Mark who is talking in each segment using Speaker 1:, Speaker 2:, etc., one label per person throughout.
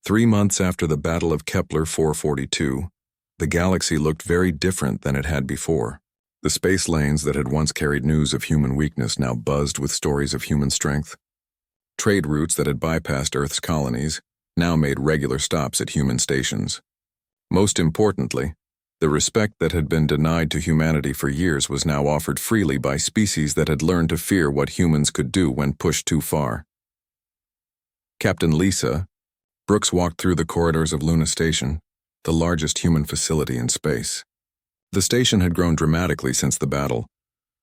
Speaker 1: 3 months after the Battle of Kepler 442, the galaxy looked very different than it had before. The space lanes that had once carried news of human weakness now buzzed with stories of human strength. Trade routes that had bypassed Earth's colonies now made regular stops at human stations. Most importantly, the respect that had been denied to humanity for years was now offered freely by species that had learned to fear what humans could do when pushed too far. Captain Lisa Brooks walked through the corridors of Luna Station, the largest human facility in space. The station had grown dramatically since the battle,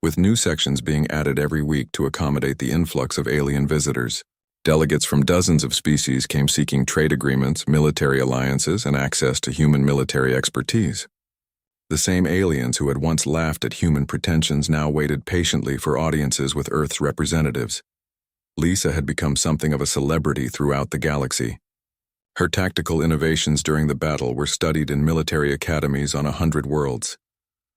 Speaker 1: with new sections being added every week to accommodate the influx of alien visitors. Delegates from dozens of species came seeking trade agreements, military alliances, and access to human military expertise. The same aliens who had once laughed at human pretensions now waited patiently for audiences with Earth's representatives. Lisa had become something of a celebrity throughout the galaxy. Her tactical innovations during the battle were studied in military academies on 100 worlds,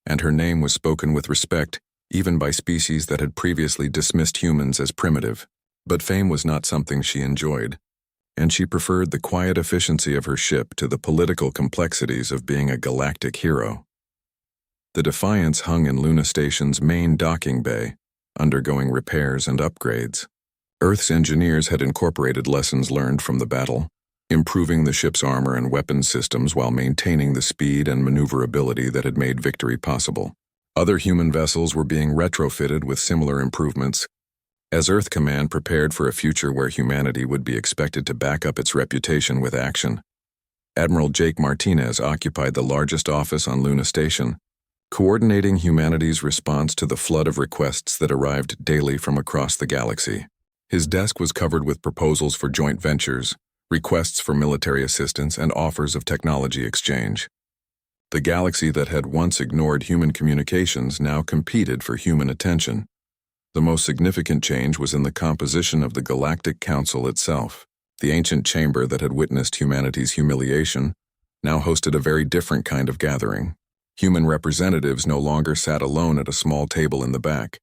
Speaker 1: and her name was spoken with respect even by species that had previously dismissed humans as primitive. But fame was not something she enjoyed, and she preferred the quiet efficiency of her ship to the political complexities of being a galactic hero. The Defiance hung in Luna Station's main docking bay, undergoing repairs and upgrades. Earth's engineers had incorporated lessons learned from the battle, improving the ship's armor and weapons systems while maintaining the speed and maneuverability that had made victory possible. Other human vessels were being retrofitted with similar improvements, as Earth Command prepared for a future where humanity would be expected to back up its reputation with action. Admiral Jake Martinez occupied the largest office on Luna Station, coordinating humanity's response to the flood of requests that arrived daily from across the galaxy. His desk was covered with proposals for joint ventures, requests for military assistance, and offers of technology exchange. The galaxy that had once ignored human communications now competed for human attention. The most significant change was in the composition of the Galactic Council itself. The ancient chamber that had witnessed humanity's humiliation now hosted a very different kind of gathering. Human representatives no longer sat alone at a small table in the back.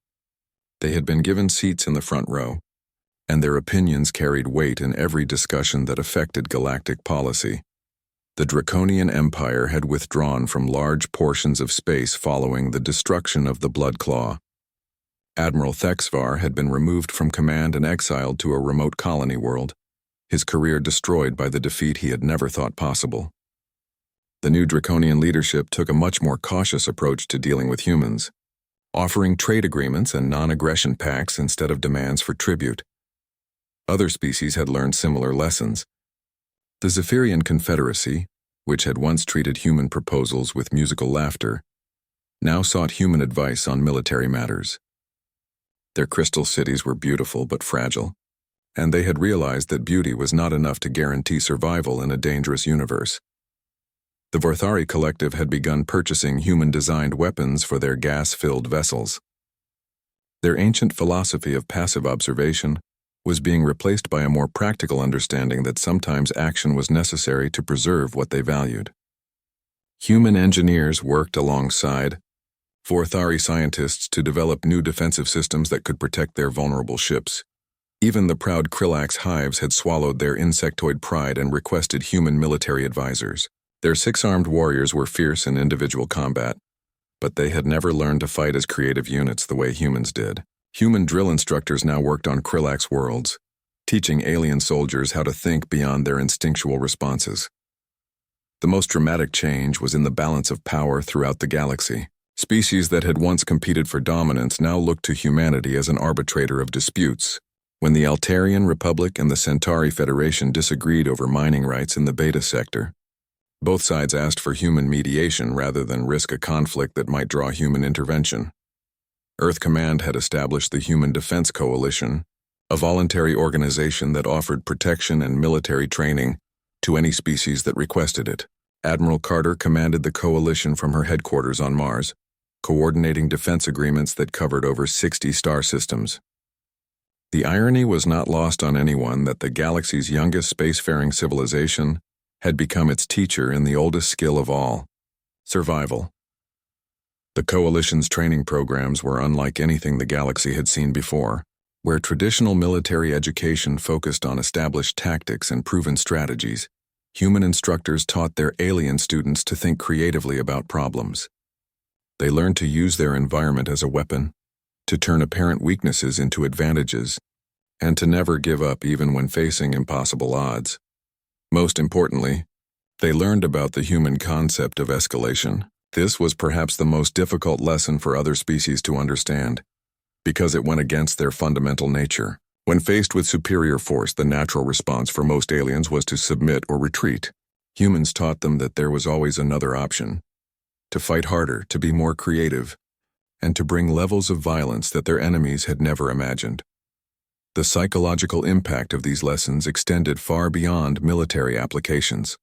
Speaker 1: They had been given seats in the front row, and their opinions carried weight in every discussion that affected galactic policy. The Draconian Empire had withdrawn from large portions of space following the destruction of the Blood Claw. Admiral Thexvar had been removed from command and exiled to a remote colony world, his career destroyed by the defeat he had never thought possible. The new Draconian leadership took a much more cautious approach to dealing with humans, offering trade agreements and non-aggression pacts instead of demands for tribute. Other species had learned similar lessons. The Zephyrian Confederacy, which had once treated human proposals with musical laughter, now sought human advice on military matters. Their crystal cities were beautiful but fragile, and they had realized that beauty was not enough to guarantee survival in a dangerous universe. The Vorthari Collective had begun purchasing human-designed weapons for their gas-filled vessels. Their ancient philosophy of passive observation was being replaced by a more practical understanding that sometimes action was necessary to preserve what they valued. Human engineers worked alongside Vorthari scientists to develop new defensive systems that could protect their vulnerable ships. Even the proud Krillax hives had swallowed their insectoid pride and requested human military advisors. Their six-armed warriors were fierce in individual combat, but they had never learned to fight as creative units the way humans did. Human drill instructors now worked on Krillax worlds, teaching alien soldiers how to think beyond their instinctual responses. The most dramatic change was in the balance of power throughout the galaxy. Species that had once competed for dominance now looked to humanity as an arbitrator of disputes. When the Altarian Republic and the Centauri Federation disagreed over mining rights in the Beta sector, both sides asked for human mediation rather than risk a conflict that might draw human intervention. Earth Command had established the Human Defense Coalition, a voluntary organization that offered protection and military training to any species that requested it. Admiral Carter commanded the coalition from her headquarters on Mars, coordinating defense agreements that covered over 60 star systems. The irony was not lost on anyone that the galaxy's youngest spacefaring civilization had become its teacher in the oldest skill of all, survival. The coalition's training programs were unlike anything the galaxy had seen before, where traditional military education focused on established tactics and proven strategies. human instructors taught their alien students to think creatively about problems. They learned to use their environment as a weapon, to turn apparent weaknesses into advantages, and to never give up even when facing impossible odds. Most importantly, they learned about the human concept of escalation. This was perhaps the most difficult lesson for other species to understand, because it went against their fundamental nature. When faced with superior force, the natural response for most aliens was to submit or retreat. Humans taught them that there was always another option: to fight harder, to be more creative, and to bring levels of violence that their enemies had never imagined. The psychological impact of these lessons extended far beyond military applications.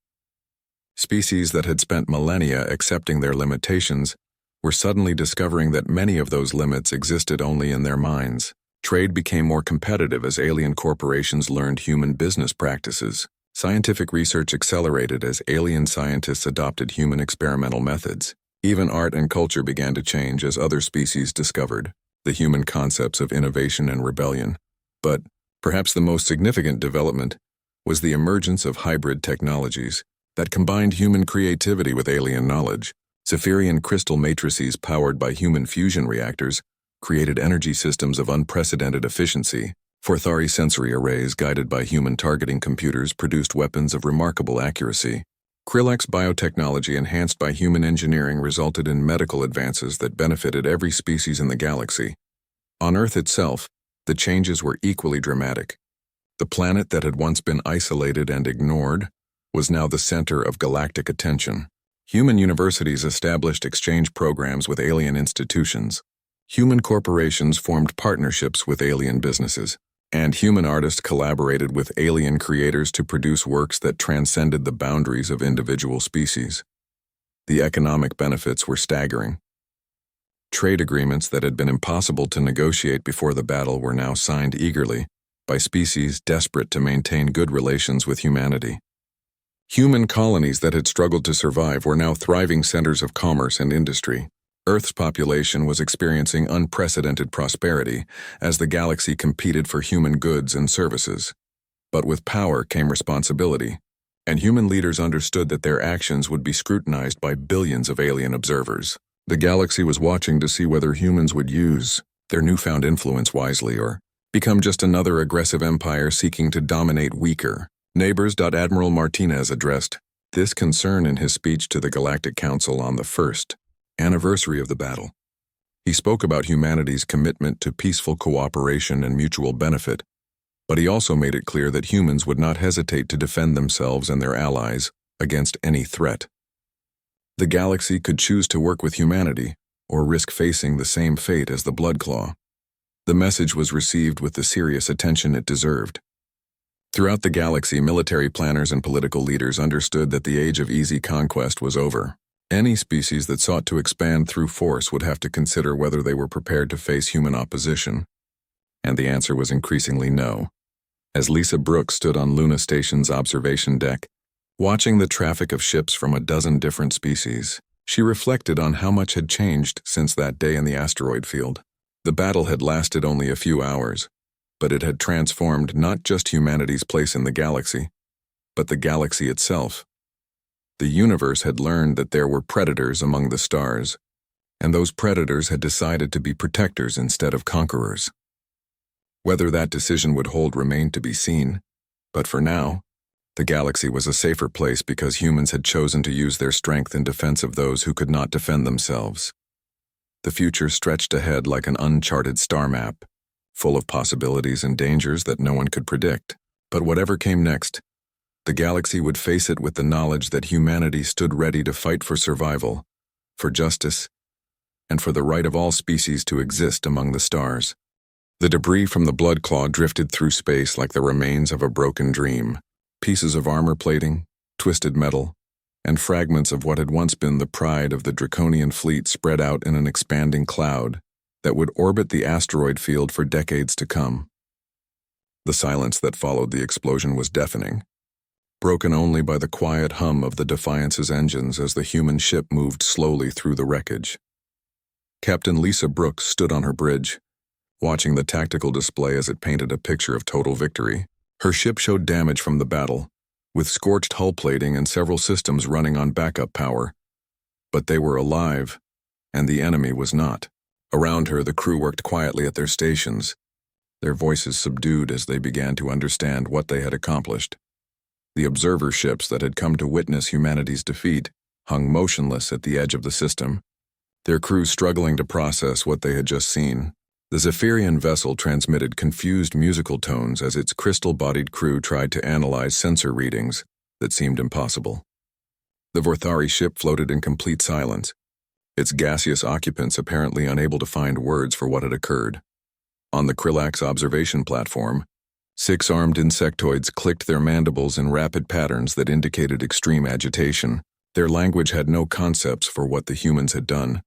Speaker 1: Species that had spent millennia accepting their limitations were suddenly discovering that many of those limits existed only in their minds. Trade became more competitive as alien corporations learned human business practices. Scientific research accelerated as alien scientists adopted human experimental methods. Even art and culture began to change as other species discovered the human concepts of innovation and rebellion. But perhaps the most significant development was the emergence of hybrid technologies that combined human creativity with alien knowledge. Zephirian crystal matrices powered by human fusion reactors created energy systems of unprecedented efficiency. Forthari sensory arrays guided by human targeting computers produced weapons of remarkable accuracy. Krillax biotechnology enhanced by human engineering resulted in medical advances that benefited every species in the galaxy. On Earth itself, the changes were equally dramatic. The planet that had once been isolated and ignored was now the center of galactic attention. Human universities established exchange programs with alien institutions. Human corporations formed partnerships with alien businesses, and human artists collaborated with alien creators to produce works that transcended the boundaries of individual species. The economic benefits were staggering. Trade agreements that had been impossible to negotiate before the battle were now signed eagerly by species desperate to maintain good relations with humanity. Human colonies that had struggled to survive were now thriving centers of commerce and industry. Earth's population was experiencing unprecedented prosperity as the galaxy competed for human goods and services. But with power came responsibility, and human leaders understood that their actions would be scrutinized by billions of alien observers. The galaxy was watching to see whether humans would use their newfound influence wisely or become just another aggressive empire seeking to dominate weaker neighbors. Admiral Martinez addressed this concern in his speech to the Galactic Council on the first anniversary of the battle. He spoke about humanity's commitment to peaceful cooperation and mutual benefit, but he also made it clear that humans would not hesitate to defend themselves and their allies against any threat. The galaxy could choose to work with humanity or risk facing the same fate as the Bloodclaw. The message was received with the serious attention it deserved. Throughout the galaxy, military planners and political leaders understood that the age of easy conquest was over. Any species that sought to expand through force would have to consider whether they were prepared to face human opposition. And the answer was increasingly no. As Lisa Brooks stood on Luna Station's observation deck, watching the traffic of ships from a dozen different species, she reflected on how much had changed since that day in the asteroid field. The battle had lasted only a few hours, but it had transformed not just humanity's place in the galaxy, but the galaxy itself. The universe had learned that there were predators among the stars, and those predators had decided to be protectors instead of conquerors. Whether that decision would hold remained to be seen, but for now, the galaxy was a safer place because humans had chosen to use their strength in defense of those who could not defend themselves. The future stretched ahead like an uncharted star map, full of possibilities and dangers that no one could predict. But whatever came next, the galaxy would face it with the knowledge that humanity stood ready to fight for survival, for justice, and for the right of all species to exist among the stars. The debris from the Bloodclaw drifted through space like the remains of a broken dream. Pieces of armor plating, twisted metal, and fragments of what had once been the pride of the Draconian fleet spread out in an expanding cloud that would orbit the asteroid field for decades to come. The silence that followed the explosion was deafening, broken only by the quiet hum of the Defiance's engines as the human ship moved slowly through the wreckage. Captain Lisa Brooks stood on her bridge, watching the tactical display as it painted a picture of total victory. Her ship showed damage from the battle, with scorched hull plating and several systems running on backup power. But they were alive, and the enemy was not. Around her, the crew worked quietly at their stations, their voices subdued as they began to understand what they had accomplished. The observer ships that had come to witness humanity's defeat hung motionless at the edge of the system, their crews struggling to process what they had just seen. The Zephyrian vessel transmitted confused musical tones as its crystal-bodied crew tried to analyze sensor readings that seemed impossible. The Vorthari ship floated in complete silence, its gaseous occupants apparently unable to find words for what had occurred. On the Krillax observation platform, 6 armed insectoids clicked their mandibles in rapid patterns that indicated extreme agitation. Their language had no concepts for what the humans had done,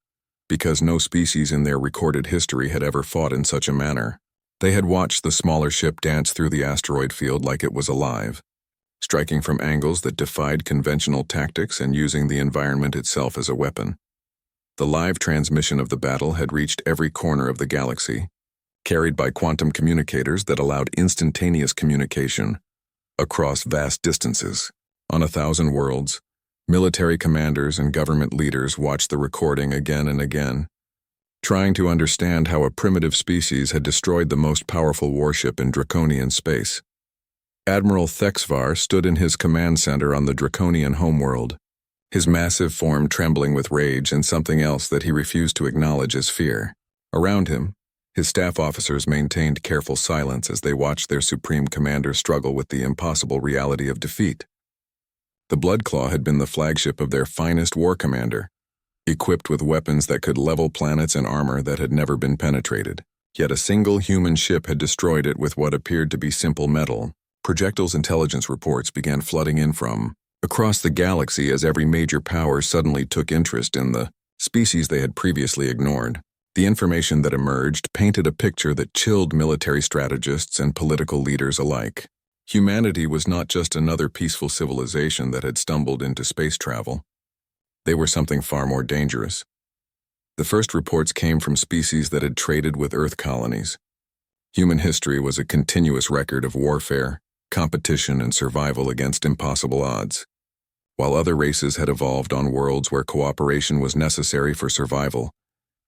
Speaker 1: because no species in their recorded history had ever fought in such a manner. They had watched the smaller ship dance through the asteroid field like it was alive, striking from angles that defied conventional tactics and using the environment itself as a weapon. The live transmission of the battle had reached every corner of the galaxy, carried by quantum communicators that allowed instantaneous communication across vast distances. On 1,000 worlds, military commanders and government leaders watched the recording again and again, trying to understand how a primitive species had destroyed the most powerful warship in Draconian space. Admiral Thexvar stood in his command center on the Draconian homeworld, his massive form trembling with rage and something else that he refused to acknowledge as fear. Around him, his staff officers maintained careful silence as they watched their supreme commander struggle with the impossible reality of defeat. The Bloodclaw had been the flagship of their finest war commander, equipped with weapons that could level planets and armor that had never been penetrated. Yet a single human ship had destroyed it with what appeared to be simple metal. Projectiles intelligence reports began flooding in from across the galaxy as every major power suddenly took interest in the species they had previously ignored. The information that emerged painted a picture that chilled military strategists and political leaders alike. Humanity was not just another peaceful civilization that had stumbled into space travel. They were something far more dangerous. The first reports came from species that had traded with Earth colonies. Human history was a continuous record of warfare, competition, and survival against impossible odds. While other races had evolved on worlds where cooperation was necessary for survival,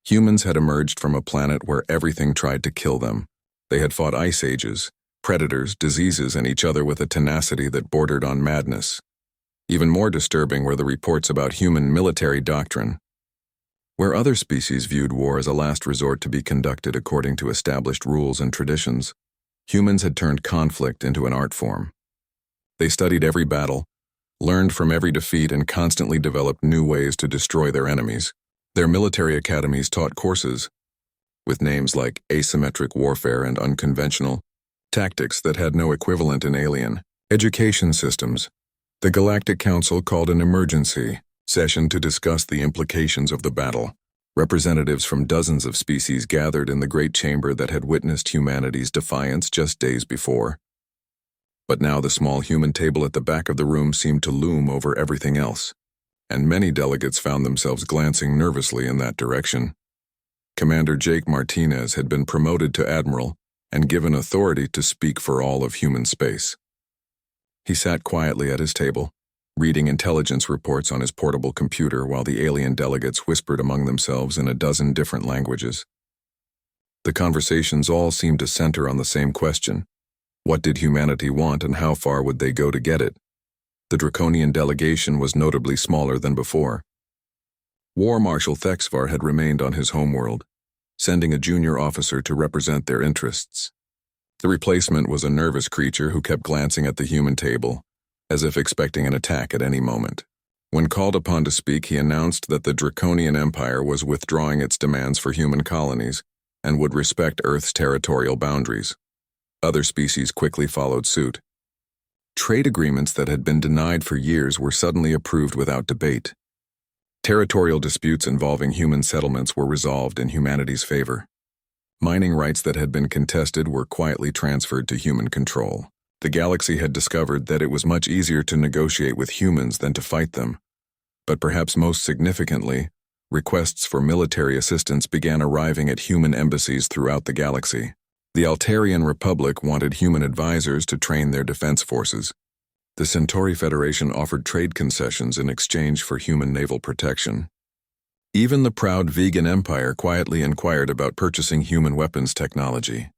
Speaker 1: humans had emerged from a planet where everything tried to kill them. They had fought ice ages, predators, diseases, and each other with a tenacity that bordered on madness. Even more disturbing were the reports about human military doctrine. Where other species viewed war as a last resort to be conducted according to established rules and traditions, humans had turned conflict into an art form. They studied every battle, learned from every defeat, and constantly developed new ways to destroy their enemies. Their military academies taught courses with names like asymmetric warfare and unconventional tactics that had no equivalent in alien education systems. The Galactic Council called an emergency session to discuss the implications of the battle. Representatives from dozens of species gathered in the great chamber that had witnessed humanity's defiance just days before. But now the small human table at the back of the room seemed to loom over everything else, and many delegates found themselves glancing nervously in that direction. Commander Jake Martinez had been promoted to admiral and given authority to speak for all of human space. He sat quietly at his table, reading intelligence reports on his portable computer while the alien delegates whispered among themselves in a dozen different languages. The conversations all seemed to center on the same question: what did humanity want and how far would they go to get it? The Draconian delegation was notably smaller than before. War Marshal Thexvar had remained on his homeworld, sending a junior officer to represent their interests. The replacement was a nervous creature who kept glancing at the human table, as if expecting an attack at any moment. When called upon to speak, he announced that the Draconian Empire was withdrawing its demands for human colonies and would respect Earth's territorial boundaries. Other species quickly followed suit. Trade agreements that had been denied for years were suddenly approved without debate. Territorial disputes involving human settlements were resolved in humanity's favor. Mining rights that had been contested were quietly transferred to human control. The galaxy had discovered that it was much easier to negotiate with humans than to fight them. But perhaps most significantly, requests for military assistance began arriving at human embassies throughout the galaxy. The Altarian Republic wanted human advisors to train their defense forces. The Centauri Federation offered trade concessions in exchange for human naval protection. Even the proud vegan empire quietly inquired about purchasing human weapons technology.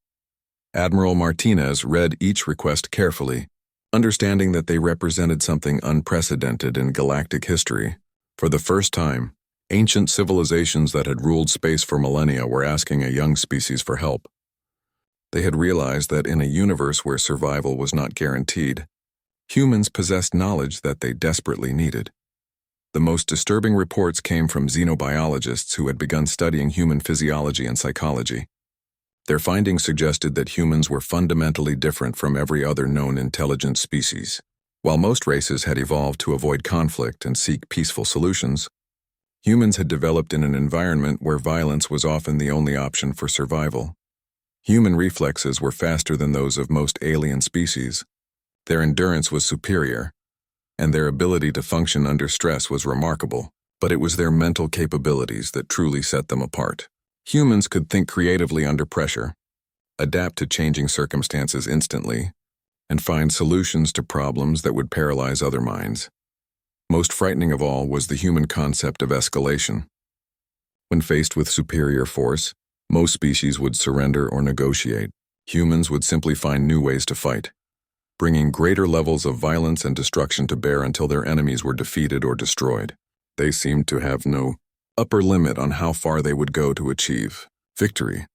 Speaker 1: Admiral Martinez read each request carefully, understanding that they represented something unprecedented in galactic history. For the first time, ancient civilizations that had ruled space for millennia were asking a young species for help. They had realized that in a universe where survival was not guaranteed, humans possessed knowledge that they desperately needed. The most disturbing reports came from xenobiologists who had begun studying human physiology and psychology. Their findings suggested that humans were fundamentally different from every other known intelligent species. While most races had evolved to avoid conflict and seek peaceful solutions, humans had developed in an environment where violence was often the only option for survival. Human reflexes were faster than those of most alien species. Their endurance was superior, and their ability to function under stress was remarkable, but it was their mental capabilities that truly set them apart. Humans could think creatively under pressure, adapt to changing circumstances instantly, and find solutions to problems that would paralyze other minds. Most frightening of all was the human concept of escalation. When faced with superior force, most species would surrender or negotiate. Humans would simply find new ways to fight, bringing greater levels of violence and destruction to bear until their enemies were defeated or destroyed. They seemed to have no upper limit on how far they would go to achieve victory.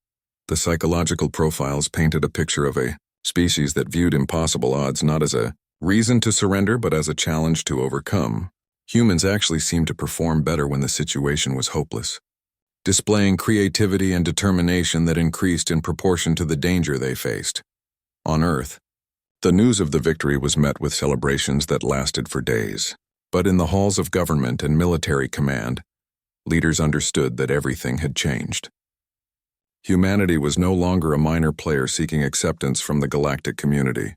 Speaker 1: The psychological profiles painted a picture of a species that viewed impossible odds not as a reason to surrender but as a challenge to overcome. Humans actually seemed to perform better when the situation was hopeless, displaying creativity and determination that increased in proportion to the danger they faced. On Earth, the news of the victory was met with celebrations that lasted for days. But in the halls of government and military command, leaders understood that everything had changed. Humanity was no longer a minor player seeking acceptance from the galactic community.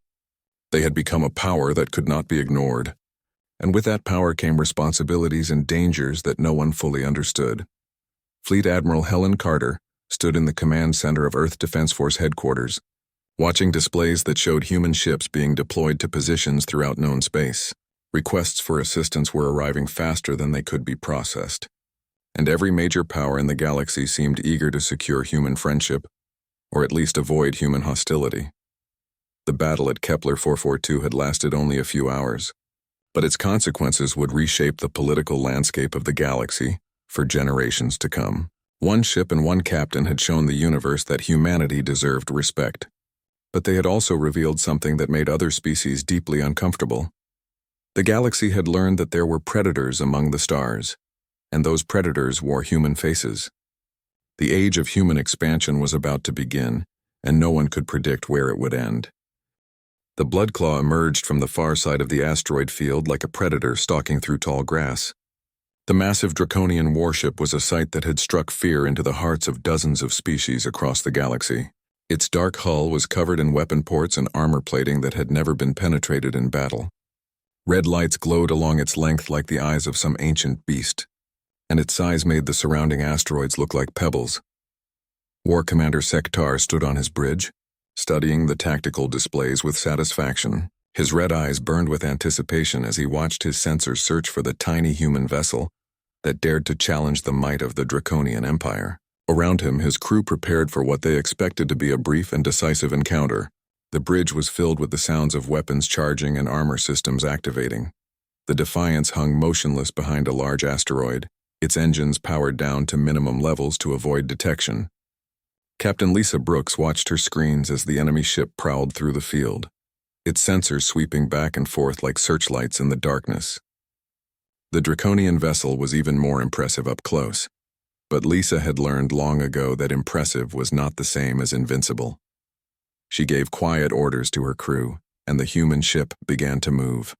Speaker 1: They had become a power that could not be ignored, and with that power came responsibilities and dangers that no one fully understood. Fleet Admiral Helen Carter stood in the command center of Earth Defense Force headquarters, watching displays that showed human ships being deployed to positions throughout known space. Requests for assistance were arriving faster than they could be processed, and every major power in the galaxy seemed eager to secure human friendship, or at least avoid human hostility. The battle at Kepler 442 had lasted only a few hours, but its consequences would reshape the political landscape of the galaxy for generations to come. One ship and one captain had shown the universe that humanity deserved respect, but they had also revealed something that made other species deeply uncomfortable. The galaxy had learned that there were predators among the stars, and those predators wore human faces. The age of human expansion was about to begin, and no one could predict where it would end. The Bloodclaw emerged from the far side of the asteroid field like a predator stalking through tall grass. The massive draconian warship was a sight that had struck fear into the hearts of dozens of species across the galaxy. Its dark hull was covered in weapon ports and armor plating that had never been penetrated in battle. Red lights glowed along its length like the eyes of some ancient beast, and its size made the surrounding asteroids look like pebbles. War Commander Sektar stood on his bridge, studying the tactical displays with satisfaction. His red eyes burned with anticipation as he watched his sensors search for the tiny human vessel that dared to challenge the might of the Draconian Empire. Around him, his crew prepared for what they expected to be a brief and decisive encounter. The bridge was filled with the sounds of weapons charging and armor systems activating. The Defiance hung motionless behind a large asteroid, its engines powered down to minimum levels to avoid detection. Captain Lisa Brooks watched her screens as the enemy ship prowled through the field, its sensors sweeping back and forth like searchlights in the darkness. The Draconian vessel was even more impressive up close, but Lisa had learned long ago that impressive was not the same as invincible. She gave quiet orders to her crew, and the human ship began to move.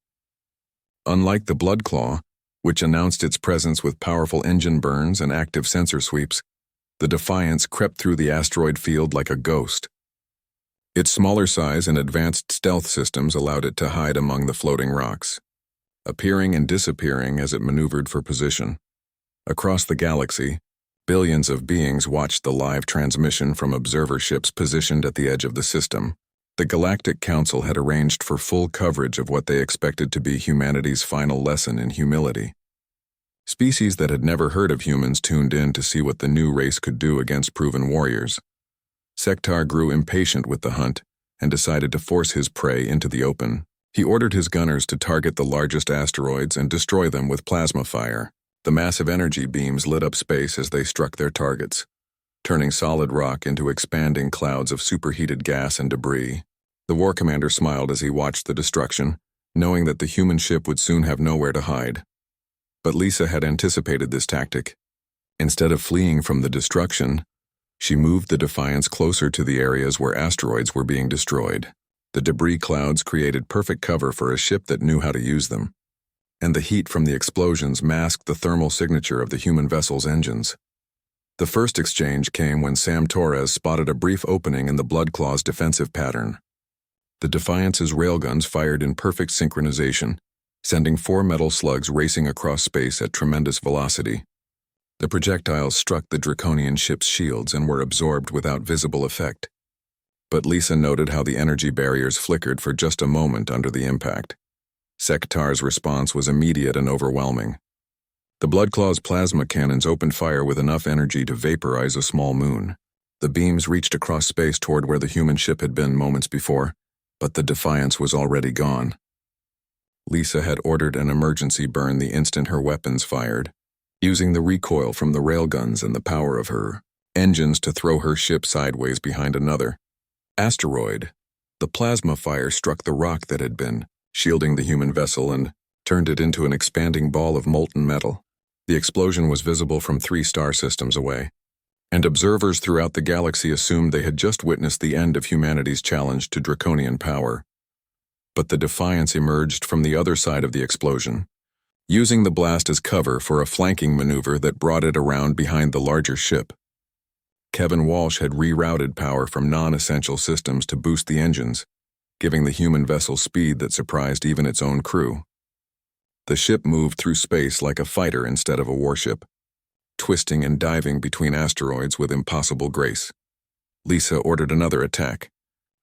Speaker 1: Unlike the Bloodclaw, which announced its presence with powerful engine burns and active sensor sweeps, the Defiance crept through the asteroid field like a ghost. Its smaller size and advanced stealth systems allowed it to hide among the floating rocks, appearing and disappearing as it maneuvered for position. Across the galaxy, billions of beings watched the live transmission from observer ships positioned at the edge of the system. The Galactic Council had arranged for full coverage of what they expected to be humanity's final lesson in humility. Species that had never heard of humans tuned in to see what the new race could do against proven warriors. Sektar grew impatient with the hunt and decided to force his prey into the open. He ordered his gunners to target the largest asteroids and destroy them with plasma fire. The massive energy beams lit up space as they struck their targets, turning solid rock into expanding clouds of superheated gas and debris. The war commander smiled as he watched the destruction, knowing that the human ship would soon have nowhere to hide. But Lisa had anticipated this tactic. Instead of fleeing from the destruction, she moved the Defiance closer to the areas where asteroids were being destroyed. The debris clouds created perfect cover for a ship that knew how to use them, and the heat from the explosions masked the thermal signature of the human vessel's engines. The first exchange came when Sam Torres spotted a brief opening in the Bloodclaw's defensive pattern. The Defiance's railguns fired in perfect synchronization, sending 4 metal slugs racing across space at tremendous velocity. The projectiles struck the Draconian ship's shields and were absorbed without visible effect. But Lisa noted how the energy barriers flickered for just a moment under the impact. Sektar's response was immediate and overwhelming. The Bloodclaw's plasma cannons opened fire with enough energy to vaporize a small moon. The beams reached across space toward where the human ship had been moments before, but the Defiance was already gone. Lisa had ordered an emergency burn the instant her weapons fired, using the recoil from the railguns and the power of her engines to throw her ship sideways behind another asteroid. The plasma fire struck the rock that had been shielding the human vessel and turned it into an expanding ball of molten metal. The explosion was visible from 3 star systems away, and observers throughout the galaxy assumed they had just witnessed the end of humanity's challenge to draconian power. But the Defiance emerged from the other side of the explosion, using the blast as cover for a flanking maneuver that brought it around behind the larger ship. Kevin Walsh had rerouted power from non-essential systems to boost the engines, giving the human vessel speed that surprised even its own crew. The ship moved through space like a fighter instead of a warship, twisting and diving between asteroids with impossible grace. Lisa ordered another attack,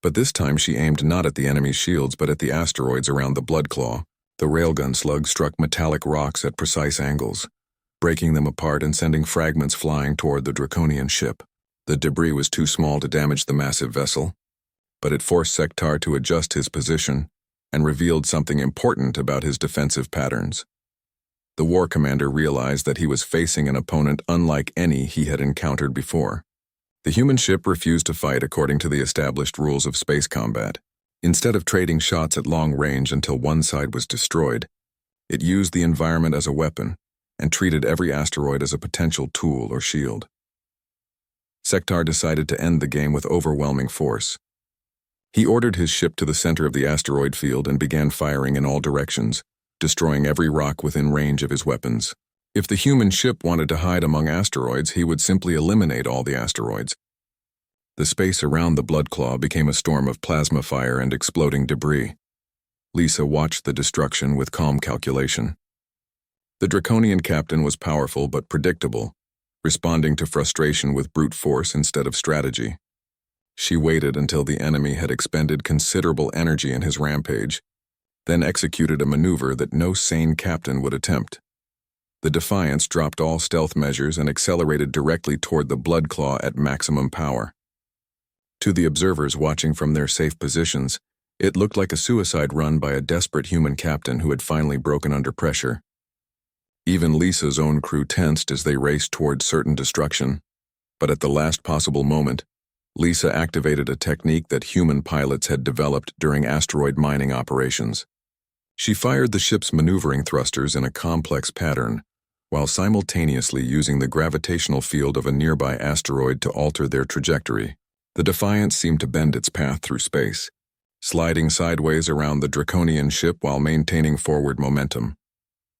Speaker 1: but this time she aimed not at the enemy's shields but at the asteroids around the Bloodclaw. The railgun slug struck metallic rocks at precise angles, breaking them apart and sending fragments flying toward the Draconian ship. The debris was too small to damage the massive vessel, but it forced Sektar to adjust his position and revealed something important about his defensive patterns. The war commander realized that he was facing an opponent unlike any he had encountered before. The human ship refused to fight according to the established rules of space combat. Instead of trading shots at long range until one side was destroyed, it used the environment as a weapon and treated every asteroid as a potential tool or shield. Sektar decided to end the game with overwhelming force. He ordered his ship to the center of the asteroid field and began firing in all directions, destroying every rock within range of his weapons. If the human ship wanted to hide among asteroids, he would simply eliminate all the asteroids. The space around the Bloodclaw became a storm of plasma fire and exploding debris. Lisa watched the destruction with calm calculation. The Draconian captain was powerful but predictable, responding to frustration with brute force instead of strategy. She waited until the enemy had expended considerable energy in his rampage, then executed a maneuver that no sane captain would attempt. The Defiance dropped all stealth measures and accelerated directly toward the Bloodclaw at maximum power. To the observers watching from their safe positions, it looked like a suicide run by a desperate human captain who had finally broken under pressure. Even Lisa's own crew tensed as they raced toward certain destruction, but at the last possible moment, Lisa activated a technique that human pilots had developed during asteroid mining operations. She fired the ship's maneuvering thrusters in a complex pattern, while simultaneously using the gravitational field of a nearby asteroid to alter their trajectory. The Defiance seemed to bend its path through space, sliding sideways around the Draconian ship while maintaining forward momentum.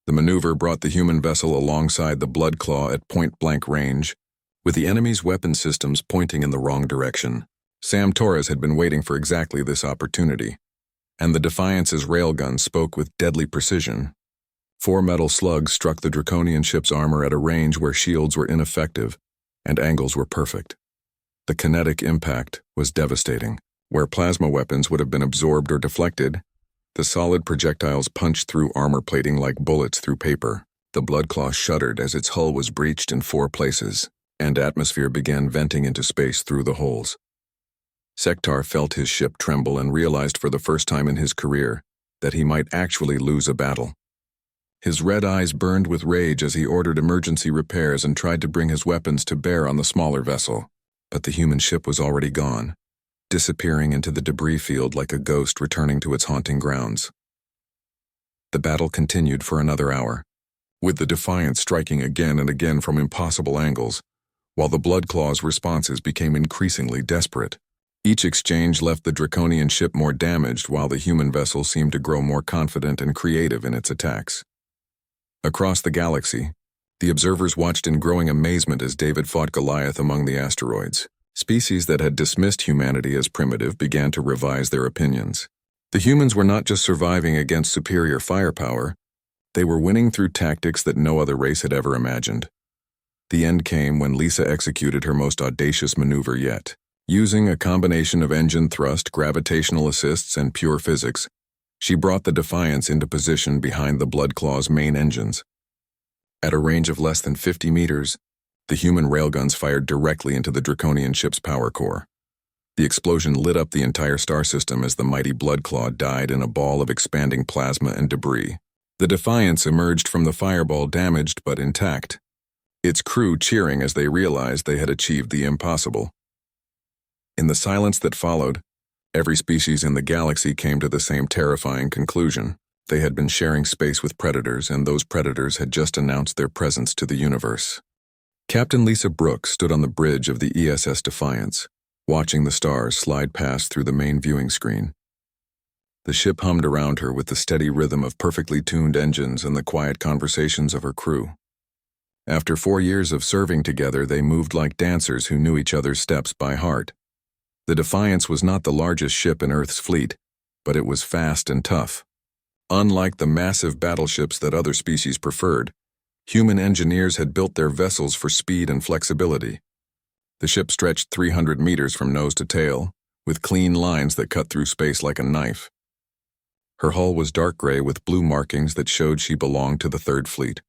Speaker 1: The maneuver brought the human vessel alongside the Bloodclaw at point-blank range, with the enemy's weapon systems pointing in the wrong direction. Sam Torres had been waiting for exactly this opportunity, and the Defiance's railgun spoke with deadly precision. 4 metal slugs struck the Draconian ship's armor at a range where shields were ineffective and angles were perfect. The kinetic impact was devastating. Where plasma weapons would have been absorbed or deflected, the solid projectiles punched through armor plating like bullets through paper. The bloodclaw shuddered as its hull was breached in 4 places, and atmosphere began venting into space through the holes. Sektar felt his ship tremble and realized for the first time in his career that he might actually lose a battle. His red eyes burned with rage as he ordered emergency repairs and tried to bring his weapons to bear on the smaller vessel. But the human ship was already gone, disappearing into the debris field like a ghost returning to its haunting grounds. The battle continued for another hour, with the Defiant striking again and again from impossible angles, while the Bloodclaw's responses became increasingly desperate. Each exchange left the Draconian ship more damaged, while the human vessel seemed to grow more confident and creative in its attacks. Across the galaxy, the observers watched in growing amazement as David fought Goliath among the asteroids. Species that had dismissed humanity as primitive began to revise their opinions. The humans were not just surviving against superior firepower, they were winning through tactics that no other race had ever imagined. The end came when Lisa executed her most audacious maneuver yet. Using a combination of engine thrust, gravitational assists, and pure physics, she brought the Defiance into position behind the Bloodclaw's main engines. At a range of less than 50 meters, the human railguns fired directly into the Draconian ship's power core. The explosion lit up the entire star system as the mighty Bloodclaw died in a ball of expanding plasma and debris. The Defiance emerged from the fireball damaged but intact, its crew cheering as they realized they had achieved the impossible. In the silence that followed, every species in the galaxy came to the same terrifying conclusion. They had been sharing space with predators, and those predators had just announced their presence to the universe. Captain Lisa Brooks stood on the bridge of the ESS Defiance, watching the stars slide past through the main viewing screen. The ship hummed around her with the steady rhythm of perfectly tuned engines and the quiet conversations of her crew. After 4 years of serving together, they moved like dancers who knew each other's steps by heart. The Defiance was not the largest ship in Earth's fleet, but it was fast and tough. Unlike the massive battleships that other species preferred, human engineers had built their vessels for speed and flexibility. The ship stretched 300 meters from nose to tail, with clean lines that cut through space like a knife. Her hull was dark gray with blue markings that showed she belonged to the Third Fleet.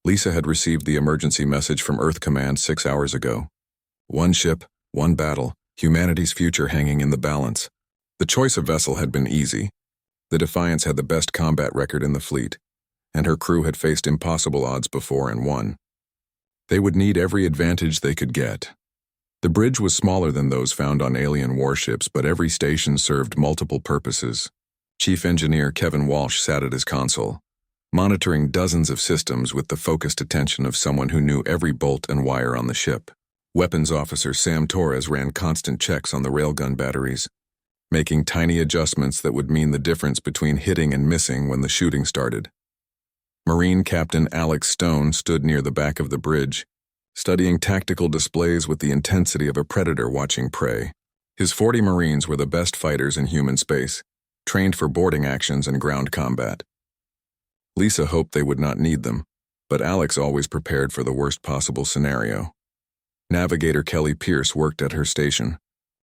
Speaker 1: Lisa had received the emergency message from Earth Command 6 hours ago. One ship, one battle, humanity's future hanging in the balance. The choice of vessel had been easy. The Defiance had the best combat record in the fleet, and her crew had faced impossible odds before and won. They would need every advantage they could get. The bridge was smaller than those found on alien warships, but every station served multiple purposes. Chief Engineer Kevin Walsh sat at his console, monitoring dozens of systems with the focused attention of someone who knew every bolt and wire on the ship. Weapons Officer Sam Torres ran constant checks on the railgun batteries, making tiny adjustments that would mean the difference between hitting and missing when the shooting started. Marine Captain Alex Stone stood near the back of the bridge, studying tactical displays with the intensity of a predator watching prey. His 40 Marines were the best fighters in human space, trained for boarding actions and ground combat. Lisa hoped they would not need them, but Alex always prepared for the worst possible scenario. Navigator Kelly Pierce worked at her station,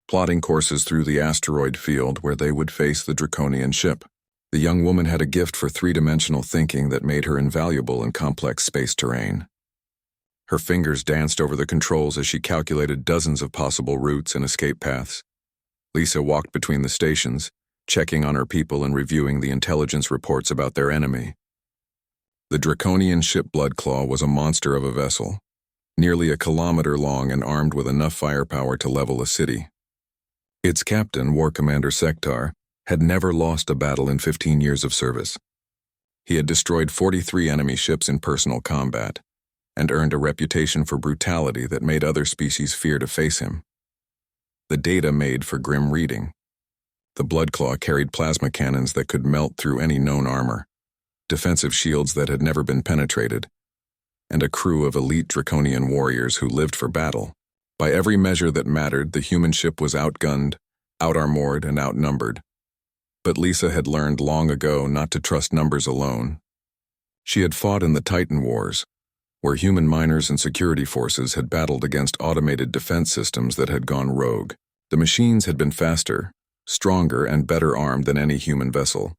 Speaker 1: plotting courses through the asteroid field where they would face the Draconian ship. The young woman had a gift for three-dimensional thinking that made her invaluable in complex space terrain. Her fingers danced over the controls as she calculated dozens of possible routes and escape paths. Lisa walked between the stations, checking on her people and reviewing the intelligence reports about their enemy. The Draconian ship Bloodclaw was a monster of a vessel, nearly a kilometer long and armed with enough firepower to level a city. Its captain, War Commander Sektar, had never lost a battle in 15 years of service. He had destroyed 43 enemy ships in personal combat, and earned a reputation for brutality that made other species fear to face him. The data made for grim reading. The Bloodclaw carried plasma cannons that could melt through any known armor, defensive shields that had never been penetrated, and a crew of elite Draconian warriors who lived for battle. By every measure that mattered, the human ship was outgunned, outarmored, and outnumbered. But Lisa had learned long ago not to trust numbers alone. She had fought in the Titan Wars, where human miners and security forces had battled against automated defense systems that had gone rogue. The machines had been faster, stronger and better armed than any human vessel,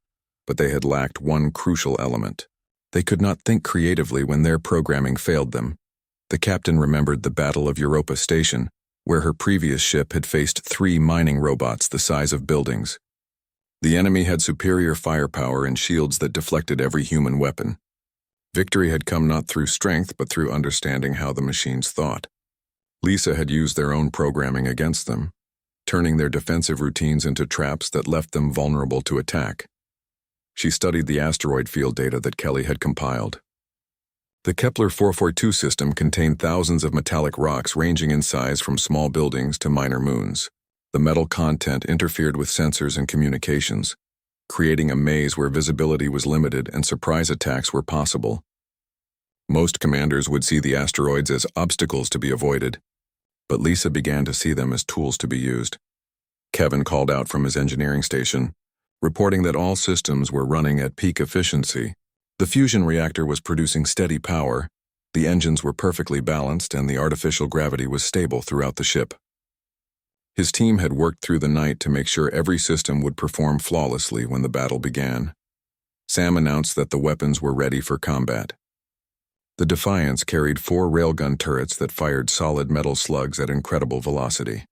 Speaker 1: but they had lacked one crucial element. They could not think creatively when their programming failed them. The captain remembered the Battle of Europa Station, where her previous ship had faced 3 mining robots the size of buildings. The enemy had superior firepower and shields that deflected every human weapon. Victory had come not through strength but through understanding how the machines thought. Lisa had used their own programming against them, turning their defensive routines into traps that left them vulnerable to attack. She studied the asteroid field data that Kelly had compiled. The Kepler 442 system contained thousands of metallic rocks ranging in size from small buildings to minor moons. The metal content interfered with sensors and communications, creating a maze where visibility was limited and surprise attacks were possible. Most commanders would see the asteroids as obstacles to be avoided, but Lisa began to see them as tools to be used. Kevin called out from his engineering station, reporting that all systems were running at peak efficiency. The fusion reactor was producing steady power, the engines were perfectly balanced, and the artificial gravity was stable throughout the ship. His team had worked through the night to make sure every system would perform flawlessly when the battle began. Sam announced that the weapons were ready for combat. The Defiance carried 4 railgun turrets that fired solid metal slugs at incredible velocity.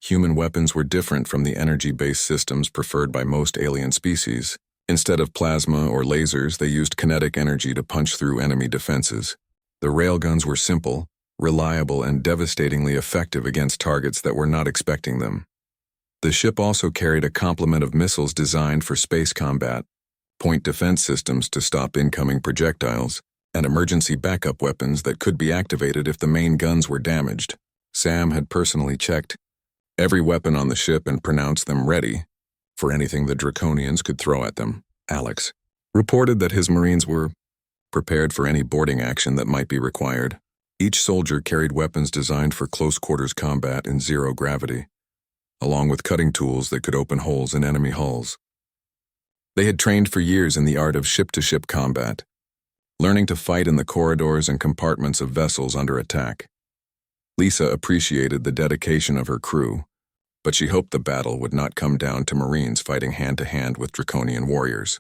Speaker 1: Human weapons were different from the energy-based systems preferred by most alien species. Instead of plasma or lasers, they used kinetic energy to punch through enemy defenses. The railguns were simple, reliable, and devastatingly effective against targets that were not expecting them. The ship also carried a complement of missiles designed for space combat, point defense systems to stop incoming projectiles, and emergency backup weapons that could be activated if the main guns were damaged. Sam had personally checked every weapon on the ship and pronounced them ready for anything the Draconians could throw at them. Alex reported that his Marines were prepared for any boarding action that might be required. Each soldier carried weapons designed for close-quarters combat in zero gravity, along with cutting tools that could open holes in enemy hulls. They had trained for years in the art of ship-to-ship combat, learning to fight in the corridors and compartments of vessels under attack. Lisa appreciated the dedication of her crew, but she hoped the battle would not come down to Marines fighting hand-to-hand with Draconian warriors.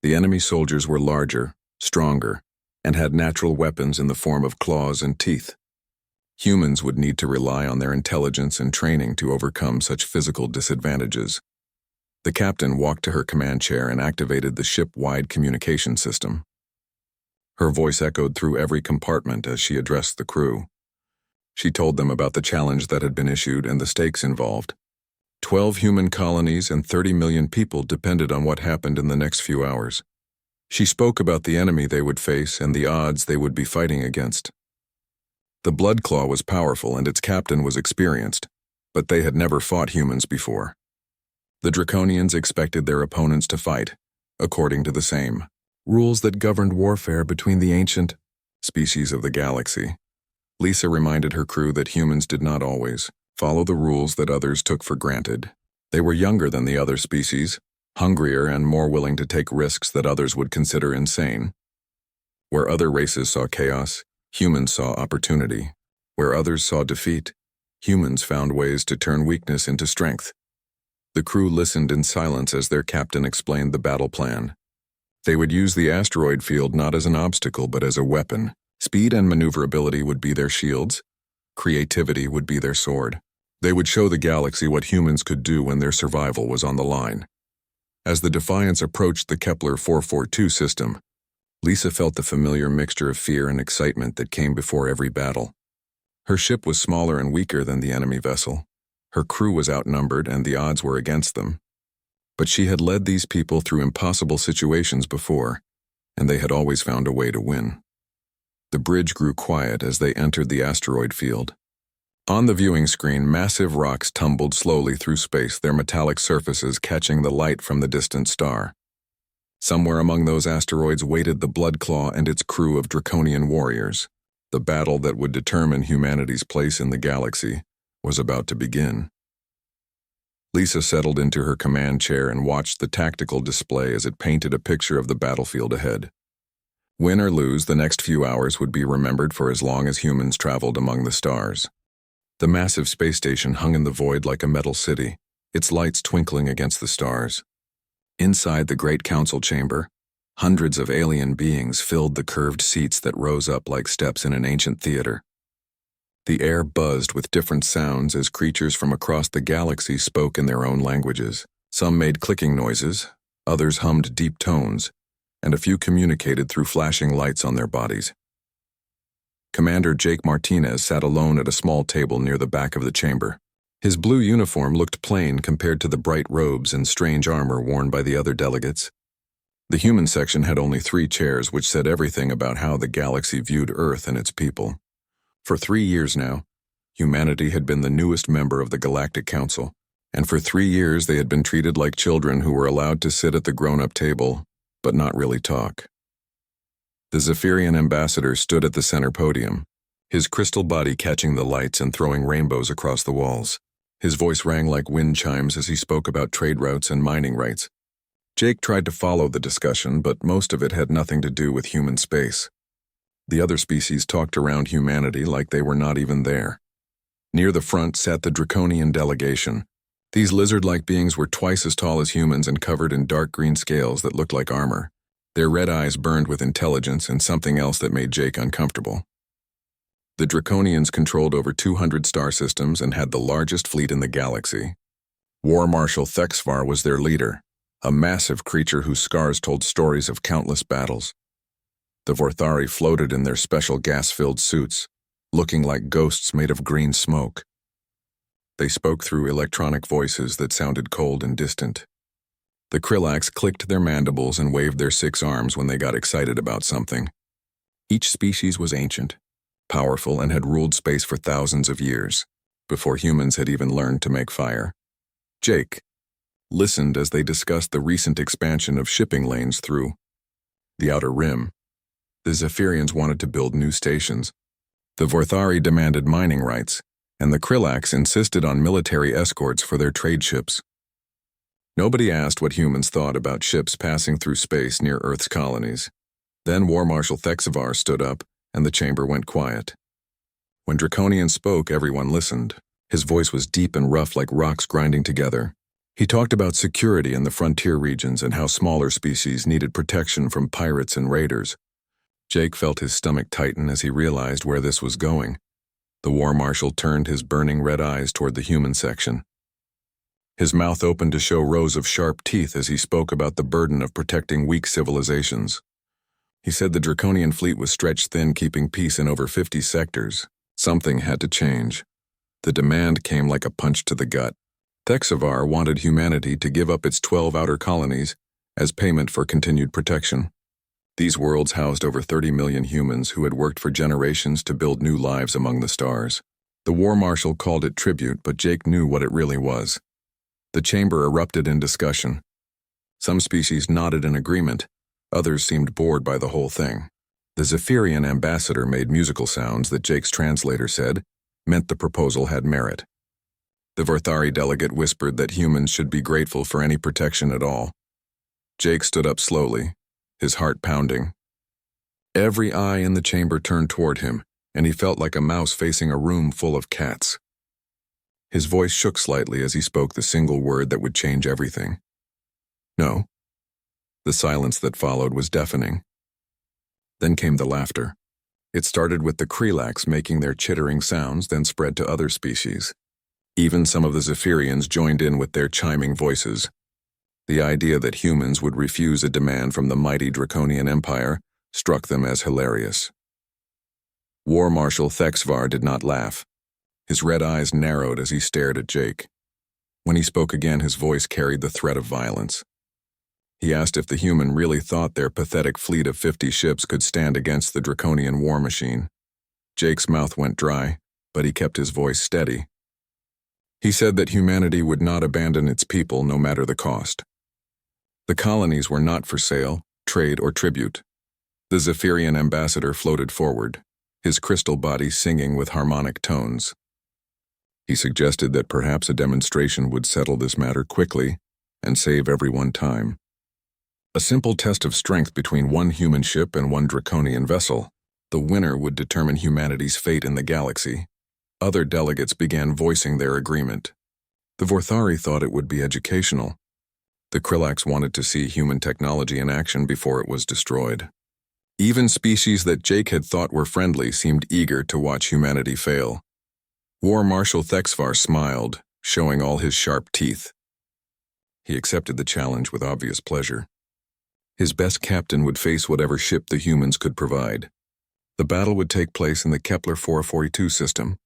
Speaker 1: The enemy soldiers were larger, stronger, and had natural weapons in the form of claws and teeth. Humans would need to rely on their intelligence and training to overcome such physical disadvantages. The captain walked to her command chair and activated the ship-wide communication system. Her voice echoed through every compartment as she addressed the crew. She told them about the challenge that had been issued and the stakes involved. 12 human colonies and 30 million people depended on what happened in the next few hours. She spoke about the enemy they would face and the odds they would be fighting against. The Bloodclaw was powerful and its captain was experienced, but they had never fought humans before. The Draconians expected their opponents to fight, according to the same rules that governed warfare between the ancient species of the galaxy. Lisa reminded her crew that humans did not always follow the rules that others took for granted. They were younger than the other species, hungrier and more willing to take risks that others would consider insane. Where other races saw chaos, humans saw opportunity. Where others saw defeat, humans found ways to turn weakness into strength. The crew listened in silence as their captain explained the battle plan. They would use the asteroid field not as an obstacle but as a weapon. Speed and maneuverability would be their shields. Creativity would be their sword. They would show the galaxy what humans could do when their survival was on the line. As the Defiance approached the Kepler 442 system, Lisa felt the familiar mixture of fear and excitement that came before every battle. Her ship was smaller and weaker than the enemy vessel. Her crew was outnumbered and the odds were against them. But she had led these people through impossible situations before, and they had always found a way to win. The bridge grew quiet as they entered the asteroid field. On the viewing screen, massive rocks tumbled slowly through space, their metallic surfaces catching the light from the distant star. Somewhere among those asteroids waited the Bloodclaw and its crew of Draconian warriors. The battle that would determine humanity's place in the galaxy was about to begin. Lisa settled into her command chair and watched the tactical display as it painted a picture of the battlefield ahead. Win or lose, the next few hours would be remembered for as long as humans traveled among the stars. The massive space station hung in the void like a metal city, its lights twinkling against the stars. Inside the great council chamber, hundreds of alien beings filled the curved seats that rose up like steps in an ancient theater. The air buzzed with different sounds as creatures from across the galaxy spoke in their own languages. Some made clicking noises, others hummed deep tones, and a few communicated through flashing lights on their bodies. Commander Jake Martinez sat alone at a small table near the back of the chamber. His blue uniform looked plain compared to the bright robes and strange armor worn by the other delegates. The human section had only 3 chairs, which said everything about how the galaxy viewed Earth and its people. For 3 years now, humanity had been the newest member of the Galactic Council, and for 3 years they had been treated like children who were allowed to sit at the grown-up table, but not really talk. The Zephyrian ambassador stood at the center podium, his crystal body catching the lights and throwing rainbows across the walls. His voice rang like wind chimes as he spoke about trade routes and mining rights. Jake tried to follow the discussion, but most of it had nothing to do with human space. The other species talked around humanity like they were not even there. Near the front sat the Draconian delegation. These lizard-like beings were twice as tall as humans and covered in dark green scales that looked like armor. Their red eyes burned with intelligence and something else that made Jake uncomfortable. The Draconians controlled over 200 star systems and had the largest fleet in the galaxy. War Marshal Thexvar was their leader, a massive creature whose scars told stories of countless battles. The Vorthari floated in their special gas-filled suits, looking like ghosts made of green smoke. They spoke through electronic voices that sounded cold and distant. The Krillax clicked their mandibles and waved their 6 arms when they got excited about something. Each species was ancient, powerful, and had ruled space for thousands of years, before humans had even learned to make fire. Jake listened as they discussed the recent expansion of shipping lanes through the Outer Rim. The Zephyrians wanted to build new stations. The Vorthari demanded mining rights, and the Krillax insisted on military escorts for their trade ships. Nobody asked what humans thought about ships passing through space near Earth's colonies. Then War Marshal Thexvar stood up, and the chamber went quiet. When Draconian spoke, everyone listened. His voice was deep and rough like rocks grinding together. He talked about security in the frontier regions and how smaller species needed protection from pirates and raiders. Jake felt his stomach tighten as he realized where this was going. The War Marshal turned his burning red eyes toward the human section. His mouth opened to show rows of sharp teeth as he spoke about the burden of protecting weak civilizations. He said the Draconian fleet was stretched thin, keeping peace in over 50 sectors. Something had to change. The demand came like a punch to the gut. Thexvar wanted humanity to give up its 12 outer colonies as payment for continued protection. These worlds housed over 30 million humans who had worked for generations to build new lives among the stars. The War Marshal called it tribute, but Jake knew what it really was. The chamber erupted in discussion. Some species nodded in agreement, others seemed bored by the whole thing. The Zephyrian ambassador made musical sounds that Jake's translator said meant the proposal had merit. The Vorthari delegate whispered that humans should be grateful for any protection at all. Jake stood up slowly, his heart pounding. Every eye in the chamber turned toward him, and he felt like a mouse facing a room full of cats. His voice shook slightly as he spoke the single word that would change everything. No. The silence that followed was deafening. Then came the laughter. It started with the Krillax making their chittering sounds, then spread to other species. Even some of the Zephyrians joined in with their chiming voices. The idea that humans would refuse a demand from the mighty Draconian Empire struck them as hilarious. War Marshal Thexvar did not laugh. His red eyes narrowed as he stared at Jake. When he spoke again, his voice carried the threat of violence. He asked if the human really thought their pathetic fleet of 50 ships could stand against the Draconian war machine. Jake's mouth went dry, but he kept his voice steady. He said that humanity would not abandon its people no matter the cost. The colonies were not for sale, trade, or tribute. The Zephyrian ambassador floated forward, his crystal body singing with harmonic tones. He suggested that perhaps a demonstration would settle this matter quickly and save everyone time. A simple test of strength between one human ship and one Draconian vessel. The winner would determine humanity's fate in the galaxy. Other delegates began voicing their agreement. The Vorthari thought it would be educational. The Krillax wanted to see human technology in action before it was destroyed. Even species that Jake had thought were friendly seemed eager to watch humanity fail. War Marshal Thexvar smiled, showing all his sharp teeth. He accepted the challenge with obvious pleasure. His best captain would face whatever ship the humans could provide. The battle would take place in the Kepler 442 system,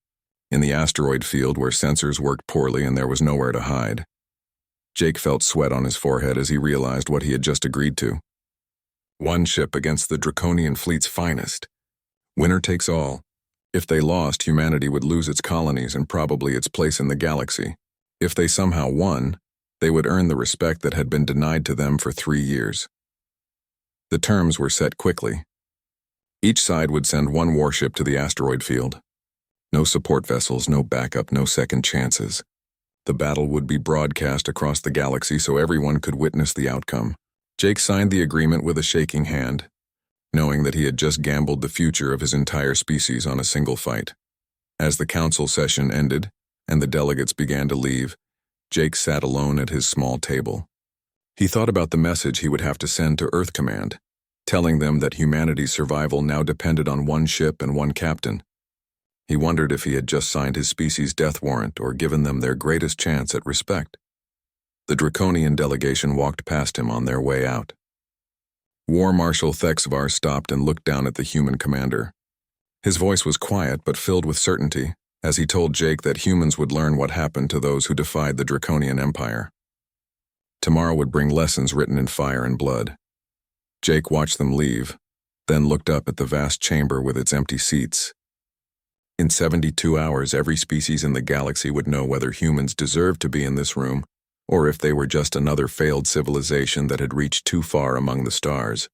Speaker 1: in the asteroid field where sensors worked poorly and there was nowhere to hide. Jake felt sweat on his forehead as he realized what he had just agreed to. One ship against the Draconian fleet's finest. Winner takes all. If they lost, humanity would lose its colonies and probably its place in the galaxy. If they somehow won, they would earn the respect that had been denied to them for 3 years. The terms were set quickly. Each side would send one warship to the asteroid field. No support vessels, no backup, no second chances. The battle would be broadcast across the galaxy so everyone could witness the outcome. Jake signed the agreement with a shaking hand, knowing that he had just gambled the future of his entire species on a single fight. As the council session ended and the delegates began to leave, Jake sat alone at his small table. He thought about the message he would have to send to Earth Command, telling them that humanity's survival now depended on one ship and one captain. He wondered if he had just signed his species' death warrant or given them their greatest chance at respect. The Draconian delegation walked past him on their way out. War Marshal Thexvar stopped and looked down at the human commander. His voice was quiet but filled with certainty, as he told Jake that humans would learn what happened to those who defied the Draconian Empire. Tomorrow would bring lessons written in fire and blood. Jake watched them leave, then looked up at the vast chamber with its empty seats. In 72 hours, every species in the galaxy would know whether humans deserved to be in this room, or if they were just another failed civilization that had reached too far among the stars.